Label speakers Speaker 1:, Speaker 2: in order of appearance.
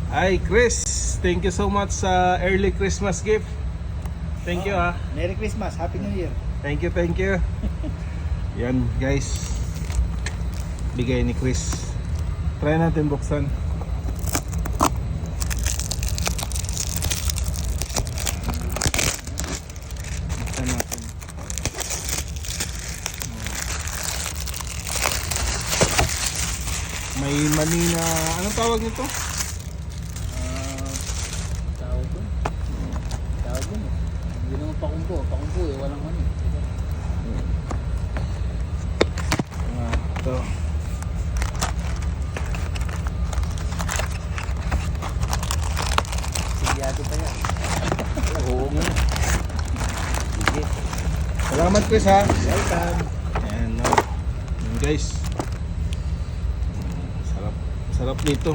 Speaker 1: Ay, Chris, thank you so much sa early Christmas gift. Thank you ha.
Speaker 2: Merry Christmas, Happy New Year.
Speaker 1: Thank you, thank you. Yan guys, bigay ni Chris. Try natin buksan. Buksan natin. May mani na, anong tawag nito?
Speaker 2: Tawag ko. Tawag ko. Hindi naman pakumpo. Pakumpo eh, walang ano.
Speaker 1: Ito.
Speaker 2: Sigyado pa yan.
Speaker 1: Oo nga. Sige. Salamat Chris ha.
Speaker 2: Welcome.
Speaker 1: Ayan no. Ayan, guys. Sarap. Sarap nito.